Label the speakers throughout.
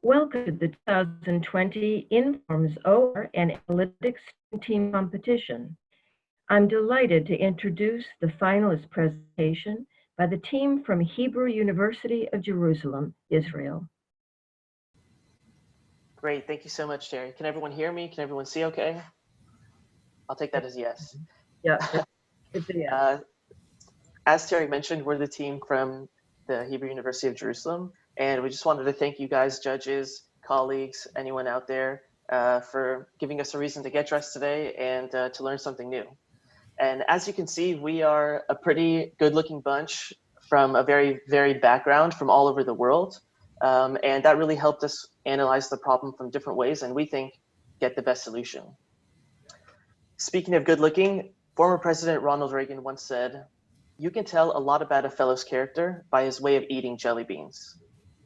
Speaker 1: Welcome to the 2020 Informs OR and Analytics Team Competition. I'm delighted to introduce the finalist presentation by the team from Hebrew University of Jerusalem, Israel.
Speaker 2: Great, thank you so much, Terry. Can everyone hear me? Can everyone see okay? I'll take that as yes.
Speaker 1: Yeah, it's a yes.
Speaker 2: As Terry mentioned, we're the team from the Hebrew University of Jerusalem, and we just wanted to thank you guys, judges, colleagues, anyone out there, for giving us a reason to get dressed today and to learn something new. And as you can see, we are a pretty good-looking bunch from a very varied background from all over the world, and that really helped us analyze the problem from different ways, and we think get the best solution. Speaking of good-looking, former President Ronald Reagan once said, "You can tell a lot about a fellow's character by his way of eating jelly beans."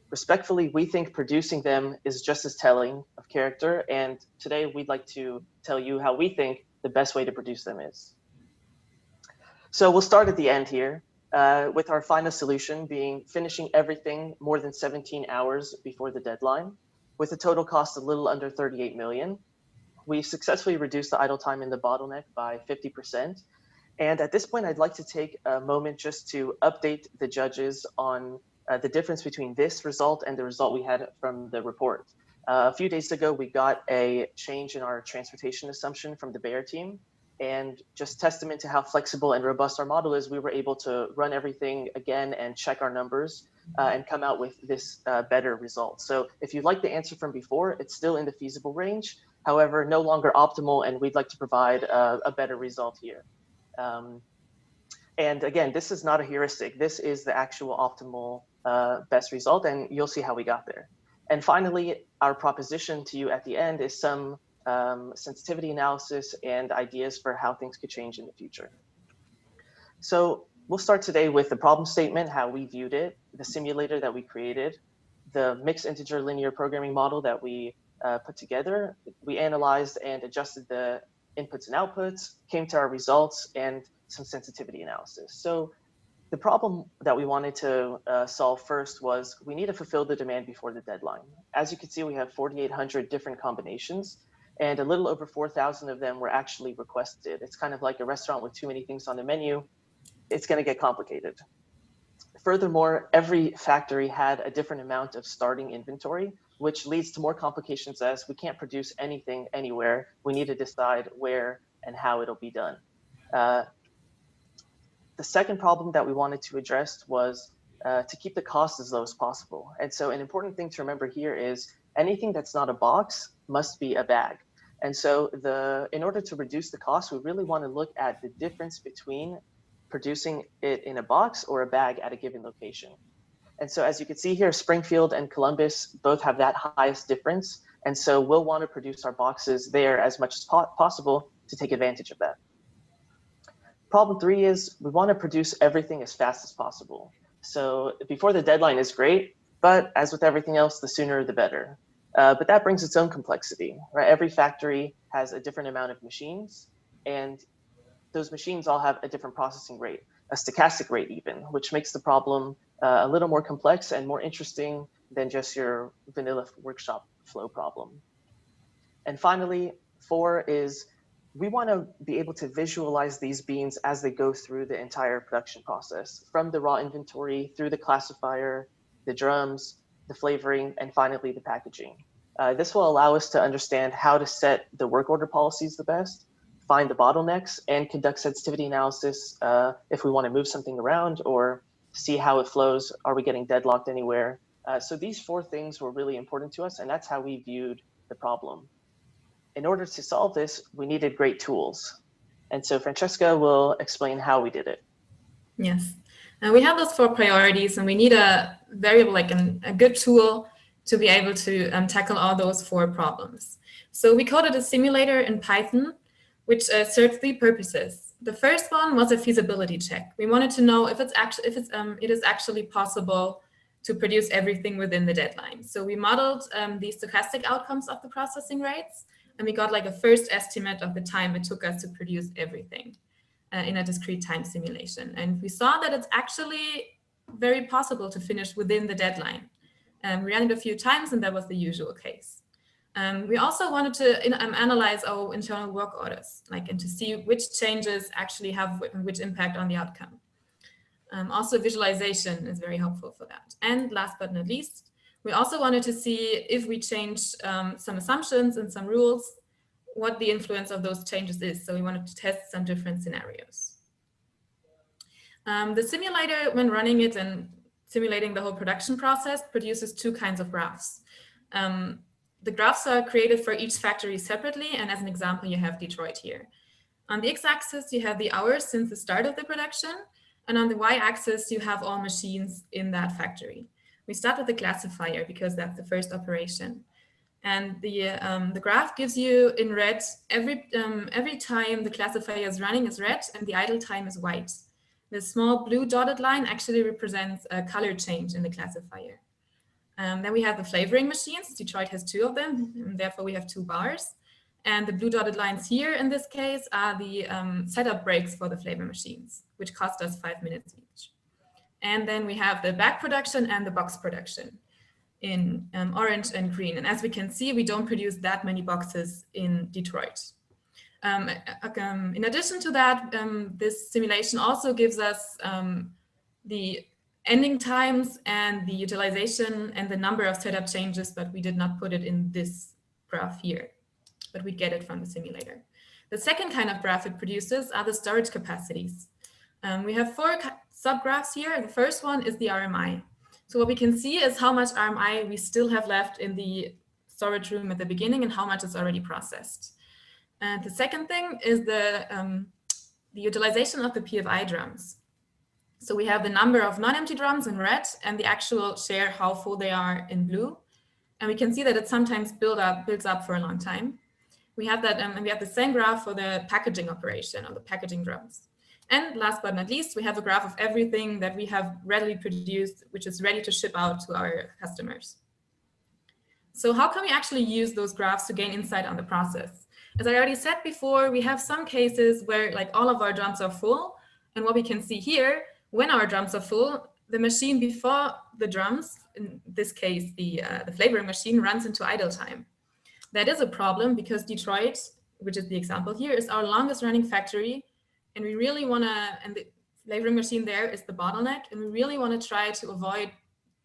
Speaker 2: Respectfully, we think producing them is just as telling of character, and today we'd like to tell you how we think the best way to produce them is. So we'll start at the end here, with our final solution being finishing everything more than 17 hours before the deadline, with a total cost a little under 38 million. We successfully reduced the idle time in the bottleneck by 50%. And at this point, I'd like to take a moment just to update the judges on the difference between this result and the result we had from the report. A few days ago, we got a change in our transportation assumption from the Bayer team. And just testament to how flexible and robust our model is, we were able to run everything again and check our numbers and come out with this better result. So if you like the answer from before, it's still in the feasible range. However, no longer optimal, and we'd like to provide a better result here. And again, this is not a heuristic. This is the actual optimal best result, and you'll see how we got there. And finally, our proposition to you at the end is some sensitivity analysis and ideas for how things could change in the future. So we'll start today with the problem statement, how we viewed it, the simulator that we created, the mixed integer linear programming model that we put together. We analyzed and adjusted the inputs and outputs, came to our results, and some sensitivity analysis. So the problem that we wanted to solve first was we need to fulfill the demand before the deadline. As you can see, we have 4,800 different combinations, and a little over 4,000 of them were actually requested. It's kind of like a restaurant with too many things on the menu. It's going to get complicated. Furthermore, every factory had a different amount of starting inventory, which leads to more complications as we can't produce anything anywhere. We need to decide where and how it'll be done. The second problem that we wanted to address was to keep the cost as low as possible. And so an important thing to remember here is anything that's not a box must be a bag. And so in order to reduce the cost, we really want to look at the difference between producing it in a box or a bag at a given location. And so as you can see here, Springfield and Columbus both have that highest difference. And so we'll want to produce our boxes there as much as possible to take advantage of that. Problem 3 is we want to produce everything as fast as possible. So before the deadline is great, but as with everything else, the sooner the better. But that brings its own complexity, right? Every factory has a different amount of machines, and those machines all have a different processing rate, a stochastic rate even, which makes the problem a little more complex and more interesting than just your vanilla workshop flow problem. And finally, 4 is we want to be able to visualize these beans as they go through the entire production process, from the raw inventory through the classifier, the drums, the flavoring, and finally the packaging. This will allow us to understand how to set the work order policies the best, find the bottlenecks, and conduct sensitivity analysis if we want to move something around or see how it flows. Are we getting deadlocked anywhere? So these 4 things were really important to us, and that's how we viewed the problem. In order to solve this, we needed great tools. And so Francesca will explain how we did it.
Speaker 3: Yes. We have those 4 priorities, and we need a variable, like a good tool to be able to tackle all those 4 problems. So we coded a simulator in Python, which served 3 purposes. The first one was a feasibility check. We wanted to know if it is actually possible to produce everything within the deadline. So we modeled the stochastic outcomes of the processing rates, and we got like a first estimate of the time it took us to produce everything in a discrete time simulation. And we saw that it's actually very possible to finish within the deadline. We ran it a few times, and that was the usual case. We also wanted to analyze our internal work orders, and to see which changes actually have which impact on the outcome. Also, visualization is very helpful for that. And last but not least, we also wanted to see if we changed some assumptions and some rules, what the influence of those changes is. So we wanted to test some different scenarios. The simulator, when running it and simulating the whole production process, produces two kinds of graphs. The graphs are created for each factory separately, and as an example, you have Detroit here. On the x-axis, you have the hours since the start of the production, and on the y-axis, you have all machines in that factory. We start with the classifier because that's the first operation. And the graph gives you in red, every time the classifier is running is red and the idle time is white. The small blue dotted line actually represents a color change in the classifier. Then we have the flavoring machines. Detroit has two of them, and therefore we have 2 bars. And the blue dotted lines here in this case are the setup breaks for the flavor machines, which cost us 5 minutes each. And then we have the bag production and the box production in orange and green. And as we can see, we don't produce that many boxes in Detroit. In addition to that, this simulation also gives us the ending times and the utilization and the number of setup changes, but we did not put it in this graph here, but we get it from the simulator. The second kind of graph it produces are the storage capacities. We have 4 subgraphs here. The first one is the RMI. So what we can see is how much RMI we still have left in the storage room at the beginning and how much is already processed. And the second thing is the utilization of the PFI drums. So we have the number of non-empty drums in red and the actual share, how full they are, in blue. And we can see that it sometimes builds up for a long time. We have that, and we have the same graph for the packaging operation or the packaging drums. And last but not least, we have a graph of everything that we have readily produced, which is ready to ship out to our customers. So how can we actually use those graphs to gain insight on the process? As I already said before, we have some cases where all of our drums are full. And what we can see here, when our drums are full, the machine before the drums, in this case, the flavoring machine, runs into idle time. That is a problem because Detroit, which is the example here, is our longest running factory. And we really want to, and the flavoring machine there is the bottleneck. And we really want to try to avoid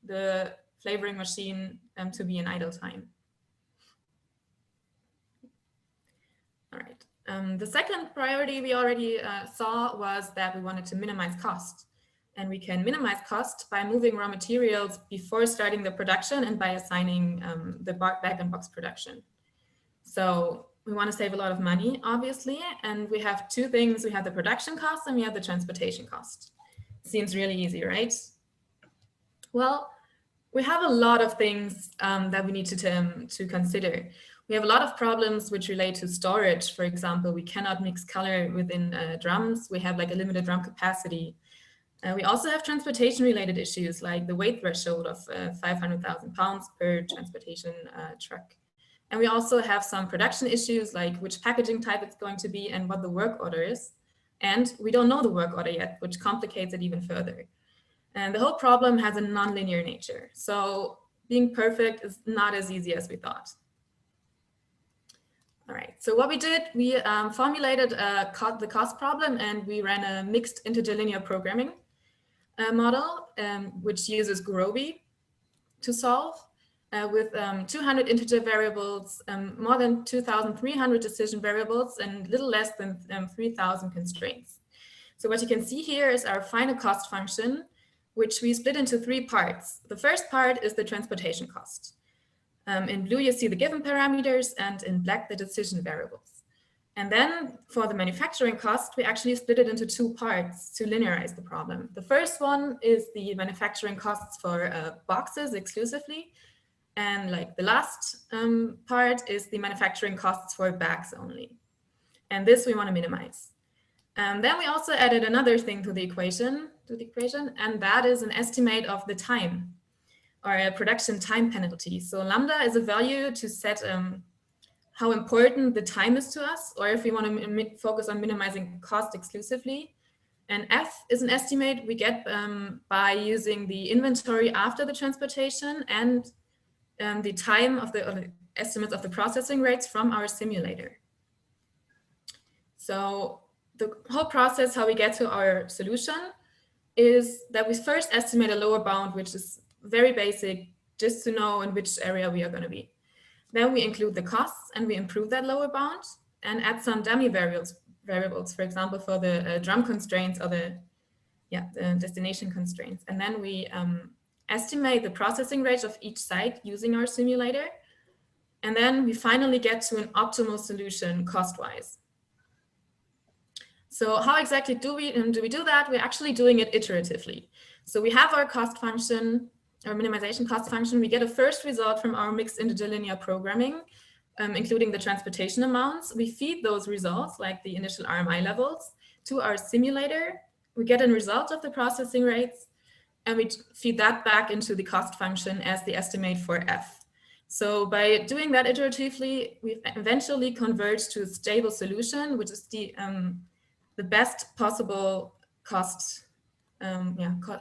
Speaker 3: the flavoring machine to be in idle time. All right. The second priority we already saw was that we wanted to minimize cost. And we can minimize cost by moving raw materials before starting the production and by assigning the bag and box production. So we want to save a lot of money, obviously, and we have 2 things. We have the production cost and we have the transportation cost. Seems really easy, right? Well, we have a lot of things that we need to consider. We have a lot of problems which relate to storage. For example, we cannot mix color within drums. We have a limited drum capacity. We also have transportation related issues like the weight threshold of 500,000 pounds per transportation truck. And we also have some production issues like which packaging type it's going to be and what the work order is. And we don't know the work order yet, which complicates it even further. And the whole problem has a nonlinear nature. So being perfect is not as easy as we thought. All right, so what we did, we formulated the cost problem and we ran a mixed integer linear programming model, which uses Gurobi to solve. With 200 integer variables, more than 2,300 decision variables, and little less than 3,000 constraints. So what you can see here is our final cost function, which we split into 3 parts. The first part is the transportation cost. In blue, you see the given parameters, and in black, the decision variables. And then for the manufacturing cost, we actually split it into 2 parts to linearize the problem. The first one is the manufacturing costs for boxes exclusively. And the last part is the manufacturing costs for bags only. And this we want to minimize. Then we also added another thing to the equation, and that is an estimate of the time, or a production time penalty. So lambda is a value to set how important the time is to us, or if we want to focus on minimizing cost exclusively. And F is an estimate we get by using the inventory after the transportation and the time of the estimates of the processing rates from our simulator. So the whole process, how we get to our solution, is that we first estimate a lower bound, which is very basic, just to know in which area we are going to be. Then we include the costs and we improve that lower bound and add some dummy variables, for example, for the drum constraints or the destination constraints. And then we estimate the processing rate of each site using our simulator. And then we finally get to an optimal solution cost-wise. So how exactly do we do that? We're actually doing it iteratively. So we have our cost function, our minimization cost function. We get a first result from our mixed interlinear programming, including the transportation amounts. We feed those results, like the initial RMI levels, to our simulator. We get a result of the processing rates, and we feed that back into the cost function as the estimate for F. So by doing that iteratively, we eventually converge to a stable solution, which is the best possible cost,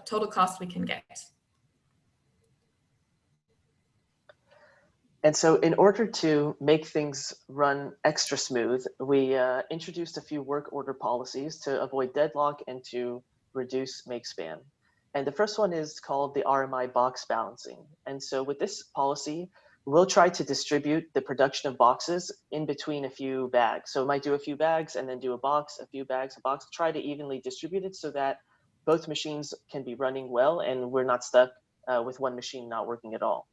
Speaker 3: total cost we can get.
Speaker 2: And so in order to make things run extra smooth, we introduced a few work order policies to avoid deadlock and to reduce Makespan. And the first one is called the RMI box balancing. And so with this policy, we'll try to distribute the production of boxes in between a few bags. So it might do a few bags and then do a box, a few bags, a box, try to evenly distribute it so that both machines can be running well and we're not stuck with one machine not working at all.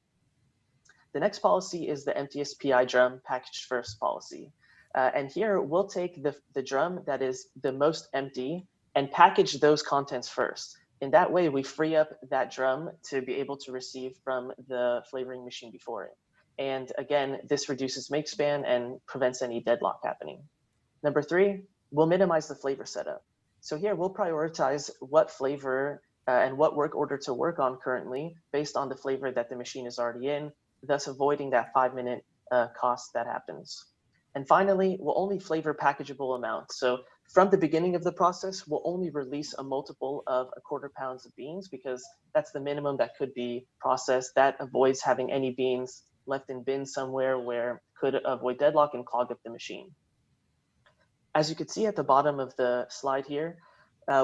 Speaker 2: The next policy is the emptiest PI drum packaged first policy. And here we'll take the drum that is the most empty and package those contents first. In that way, we free up that drum to be able to receive from the flavoring machine before it. And again, this reduces Makespan and prevents any deadlock happening. Number 3, we'll minimize the flavor setup. So here we'll prioritize what flavor and what work order to work on currently based on the flavor that the machine is already in, thus avoiding that 5-minute cost that happens. And finally, we'll only flavor packageable amounts. So from the beginning of the process, we'll only release a multiple of 1/4 pounds of beans because that's the minimum that could be processed. That avoids having any beans left in bins somewhere where could avoid deadlock and clog up the machine. As you can see at the bottom of the slide here,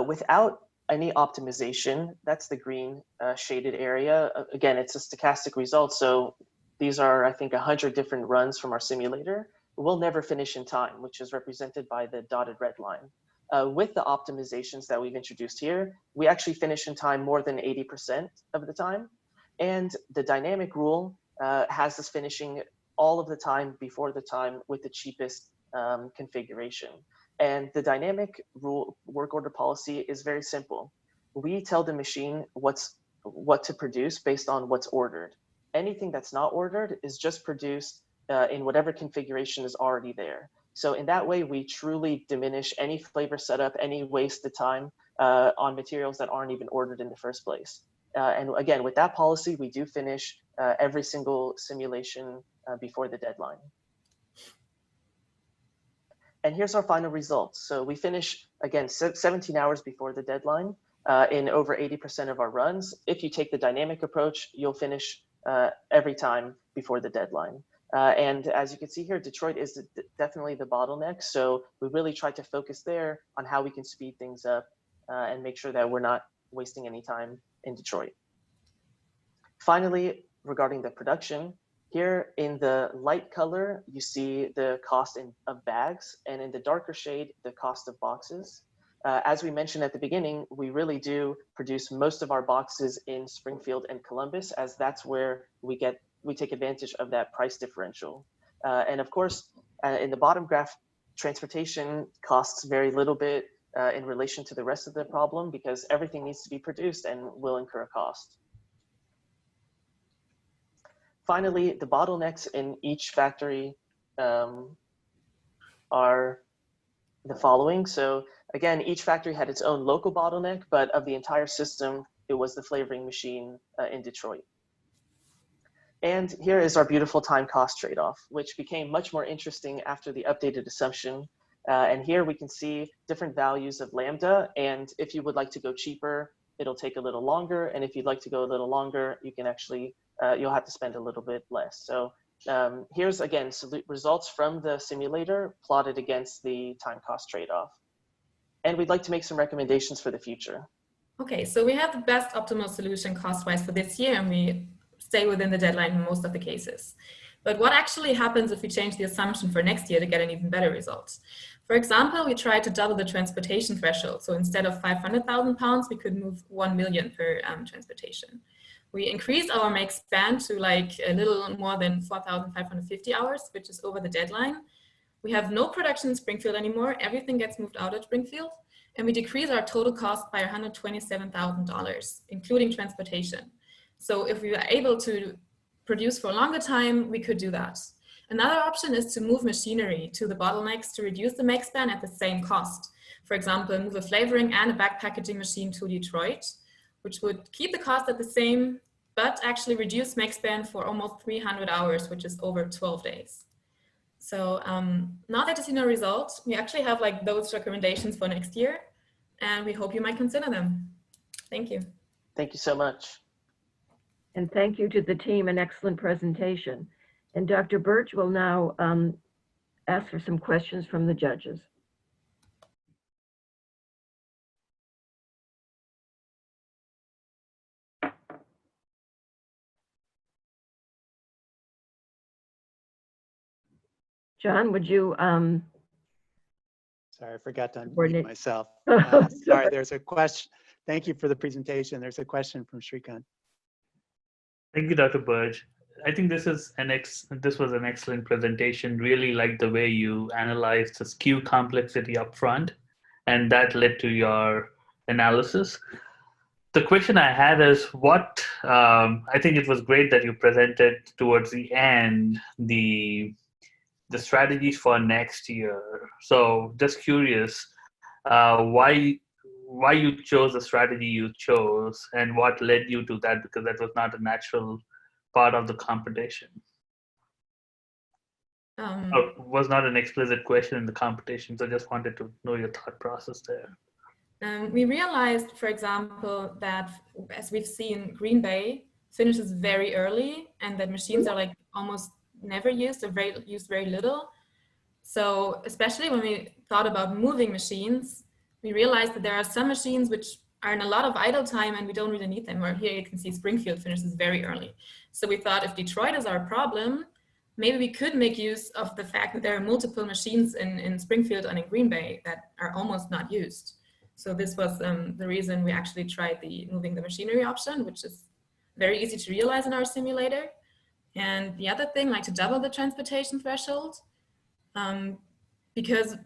Speaker 2: without any optimization, that's the green shaded area. Again, it's a stochastic result. So these are, I think, 100 different runs from our simulator. We'll never finish in time, which is represented by the dotted red line. With the optimizations that we've introduced here, we actually finish in time more than 80% of the time. And the dynamic rule has us finishing all of the time before the time with the cheapest configuration. And the dynamic rule work order policy is very simple. We tell the machine what to produce based on what's ordered. Anything that's not ordered is just produced in whatever configuration is already there. So in that way, we truly diminish any flavor setup, any wasted time on materials that aren't even ordered in the first place. And again, with that policy, we do finish every single simulation before the deadline. And here's our final results. So we finish, again, 17 hours before the deadline in over 80% of our runs. If you take the dynamic approach, you'll finish every time before the deadline. And as you can see here, Detroit is definitely the bottleneck. So we really try to focus there on how we can speed things up and make sure that we're not wasting any time in Detroit. Finally, regarding the production, here in the light color, you see the cost of bags, and in the darker shade, the cost of boxes. As we mentioned at the beginning, we really do produce most of our boxes in Springfield and Columbus, as that's where we take advantage of that price differential. And of course, in the bottom graph, transportation costs very little bit in relation to the rest of the problem because everything needs to be produced and will incur a cost. Finally, the bottlenecks in each factory are the following. So again, each factory had its own local bottleneck, but of the entire system, it was the flavoring machine in Detroit. And here is our beautiful time cost trade-off, which became much more interesting after the updated assumption. And here we can see different values of lambda. And if you would like to go cheaper, it'll take a little longer. And if you'd like to go a little longer, you can actually, you'll have to spend a little bit less. So here's, again, results from the simulator plotted against the time cost trade-off. And we'd like to make some recommendations for the future.
Speaker 3: Okay, so we have the best optimal solution cost-wise for this year, and we stay within the deadline in most of the cases. But what actually happens if we change the assumption for next year to get an even better result? For example, we tried to double the transportation threshold. So instead of 500,000 pounds, we could move 1 million per transportation. We increased our Makespan to like a little more than 4,550 hours, which is over the deadline. We have no production in Springfield anymore. Everything gets moved out of Springfield. And we decrease our total cost by $127,000, including transportation. So if we are able to produce for a longer time, we could do that. Another option is to move machinery to the bottlenecks to reduce the Makespan at the same cost. For example, move a flavoring and a back packaging machine to Detroit, which would keep the cost at the same, but actually reduce Makespan for almost 300 hours, which is over 12 days. So now that you've seen our results, we actually have like those recommendations for next year, and we hope you might consider them. Thank you.
Speaker 2: Thank you so much.
Speaker 1: And thank you to the team, an excellent presentation. And Dr. Birch will now ask for some questions from the judges. John, would you?
Speaker 4: Sorry, I forgot to unmute myself. Sorry, there's a question. Thank you for the presentation. There's a question from Shrikant.
Speaker 5: Thank you, Dr. Burge. I think this was an excellent presentation. Really like the way you analyzed the SKU complexity up front, and that led to your analysis. The question I had is what, I think it was great that you presented towards the end the strategies for next year. So just curious, why you chose the strategy you chose and what led you to that, because that was not a natural part of the competition. Or was not an explicit question in the competition. So just wanted to know your thought process there.
Speaker 3: We realized, for example, that as we've seen, Green Bay finishes very early and that machines are like almost never used or used very little. So especially when we thought about moving machines, we realized that there are some machines which are in a lot of idle time and we don't really need them. Or here you can see Springfield finishes very early. So we thought if Detroit is our problem, maybe we could make use of the fact that there are multiple machines in Springfield and in Green Bay that are almost not used. So this was the reason we actually tried the moving the machinery option, which is very easy to realize in our simulator. And the other thing, like to double the transportation threshold, because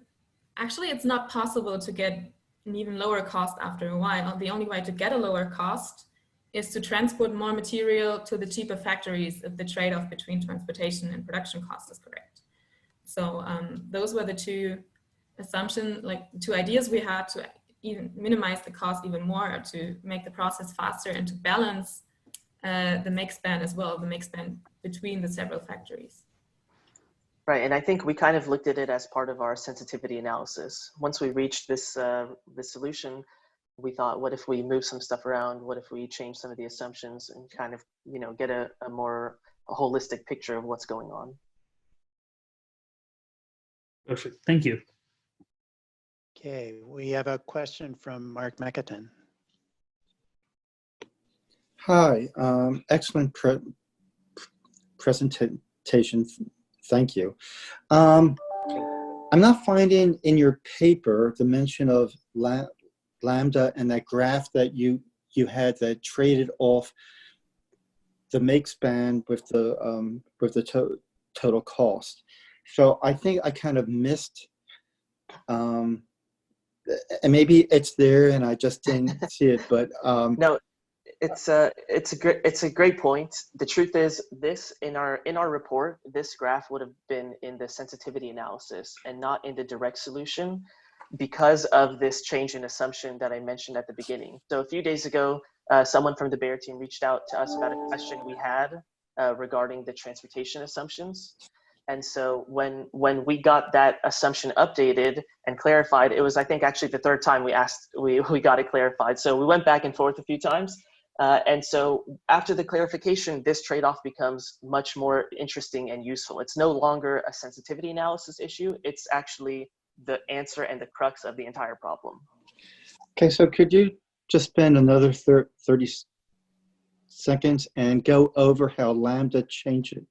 Speaker 3: actually it's not possible to get an even lower cost after a while. The only way to get a lower cost is to transport more material to the cheaper factories if the trade-off between transportation and production cost is correct. So those were the two assumptions, like two ideas we had to even minimize the cost even more, to make the process faster and to balance the Makespan as well, the Makespan between the several factories.
Speaker 2: Right, and I think we kind of looked at it as part of our sensitivity analysis. Once we reached this solution, we thought, what if we move some stuff around? What if we change some of the assumptions and kind of, you know, get a more holistic picture of what's going on?
Speaker 5: Perfect, thank you.
Speaker 4: Okay, we have a question from Mark McAten.
Speaker 6: Hi, excellent presentation. Thank you. I'm not finding in your paper the mention of Lambda and that graph that you had that traded off the Makespan with the total cost. So I think I kind of missed. And maybe it's there and I just didn't see it, but
Speaker 2: no, it's a great point. The truth is, this in our report, this graph would have been in the sensitivity analysis and not in the direct solution because of this change in assumption that I mentioned at the beginning. So a few days ago, someone from the Bayer team reached out to us about a question we had regarding the transportation assumptions. And so when we got that assumption updated and clarified, it was, I think, actually the third time we got it clarified. So we went back and forth a few times. And so after the clarification, this trade-off becomes much more interesting and useful. It's no longer a sensitivity analysis issue. It's actually the answer and the crux of the entire problem.
Speaker 6: Okay, so could you just spend another 30 seconds and go over how Lambda changes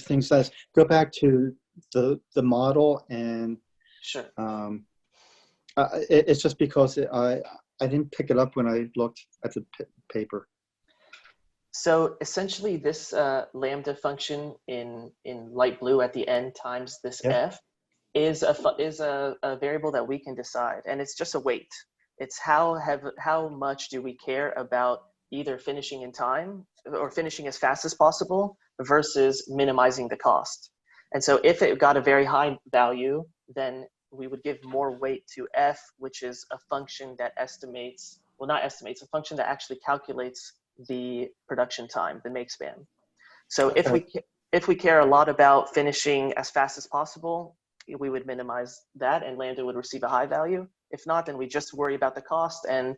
Speaker 6: things? Let's go back to the model, and
Speaker 2: Sure.
Speaker 6: it's just because I didn't pick it up when I looked at the paper. So
Speaker 2: essentially, this lambda function in light blue at the end times this f is a variable that we can decide, and it's just a weight. It's how much do we care about either finishing in time or finishing as fast as possible versus minimizing the cost. And so if it got a very high value, then we would give more weight to f, which is a function that estimates, well, not estimates, a function that actually calculates the production time, the Makespan. So if we care a lot about finishing as fast as possible, we would minimize that and lambda would receive a high value. If not, then we just worry about the cost, and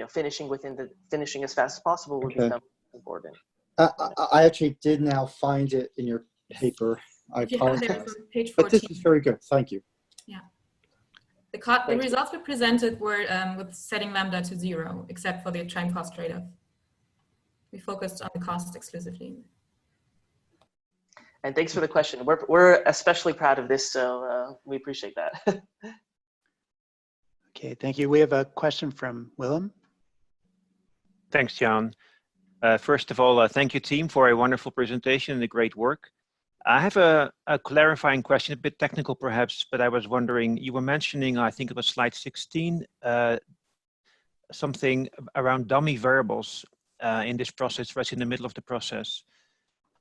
Speaker 2: finishing as fast as possible would become important.
Speaker 6: I actually did now find it in your paper. I apologize.
Speaker 3: There is on page 14.
Speaker 6: But this is very good. Thank you.
Speaker 3: Yeah. The results we presented were with setting lambda to 0, except for the time cost trade-off. We focused on the cost exclusively.
Speaker 2: And thanks for the question. We're especially proud of this, so we appreciate that.
Speaker 4: Okay, thank you. We have a question from Willem.
Speaker 7: Thanks, John. First of all, thank you, team, for a wonderful presentation and the great work. I have a clarifying question, a bit technical perhaps, but I was wondering, you were mentioning, I think it was slide 16, something around dummy variables in this process, right in the middle of the process,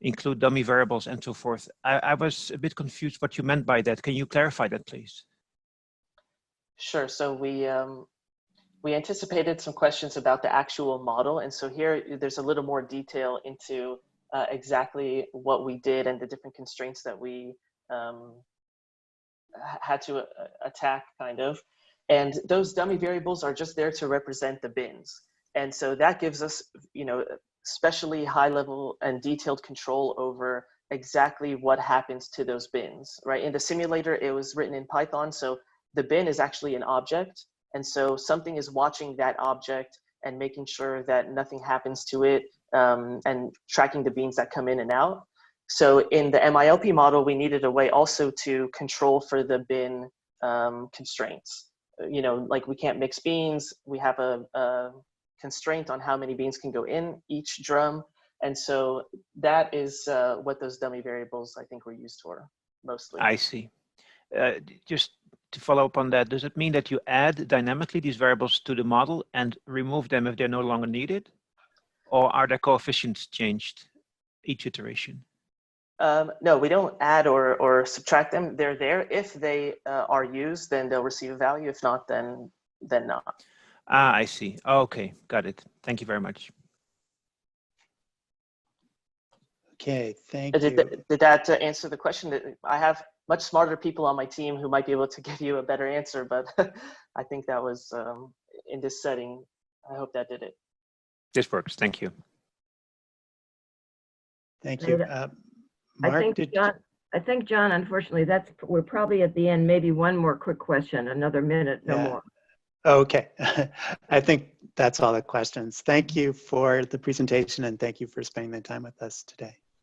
Speaker 7: include dummy variables and so forth. I was a bit confused what you meant by that. Can you clarify that, please?
Speaker 2: Sure. So we anticipated some questions about the actual model, and so here there's a little more detail into exactly what we did and the different constraints that we had to attack, kind of. And those dummy variables are just there to represent the bins. And so that gives us, especially high level and detailed control over exactly what happens to those bins, right? In the simulator, it was written in Python. So the bin is actually an object. And so something is watching that object and making sure that nothing happens to it, and tracking the beans that come in and out. So in the MILP model, we needed a way also to control for the bin constraints. Like we can't mix beans. We have a constraint on how many beans can go in each drum. And so that is what those dummy variables, I think, were used for mostly.
Speaker 7: I see. Just to follow up on that, does it mean that you add dynamically these variables to the model and remove them if they're no longer needed? Or are their coefficients changed each iteration?
Speaker 2: No, we don't add or subtract them. They're there. If they are used, then they'll receive a value. If not, then not.
Speaker 7: Ah, I see. Okay, got it. Thank you very much.
Speaker 4: Okay, thank you.
Speaker 2: Did that answer the question? I have much smarter people on my team who might be able to give you a better answer, but I think that was in this setting. I hope that did it.
Speaker 7: This works. Thank you.
Speaker 4: Thank you. Mark,
Speaker 1: I think, John, unfortunately, we're probably at the end. Maybe one more quick question, another minute, no more.
Speaker 4: Okay. I think that's all the questions. Thank you for the presentation, and thank you for spending the time with us today.